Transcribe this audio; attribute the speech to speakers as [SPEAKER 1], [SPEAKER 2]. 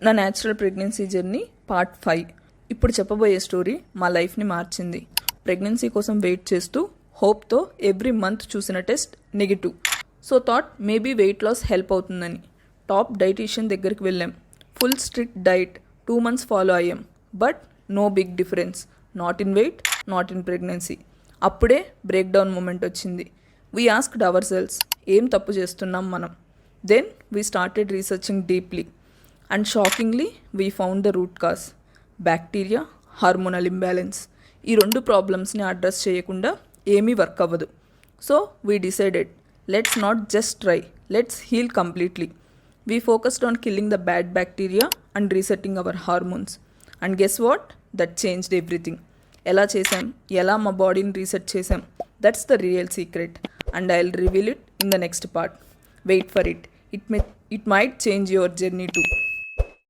[SPEAKER 1] నా natural pregnancy journey part 5. ఇప్పుడు చెప్పబోయే స్టోరీ మా లైఫ్ని మార్చింది. ప్రెగ్నెన్సీ కోసం వెయిట్ చేస్తూ హోప్తో ఎవ్రీ మంత్ చూసిన test negative. So thought maybe weight loss help అవుతుందని టాప్ డైటీషియన్ దగ్గరికి వెళ్ళాం. Full strict diet 2 months follow అయ్యాం. But no big difference, not in weight, not in pregnancy. అప్పుడే బ్రేక్ డౌన్ మూమెంట్ వచ్చింది. We asked our cells, ఏం తప్పు చేస్తున్నాం మనం? Then we started researching deeply. And shockingly, we found the root cause. Bacteria, hormonal imbalance. ఈ 2 ప్రాబ్లమ్స్ని address చేయకుండా ఏమీ వర్క్ అవ్వదు. So we decided, let's not just try, let's heal completely. We focused on killing the bad bacteria and resetting our hormones. And guess what? That changed everything. ఎలా చేసాం, ఎలా మా బాడీని రీసెట్ చేసాం, that's the real secret. And I will reveal it in the next part. Wait for it. It might change your journey too.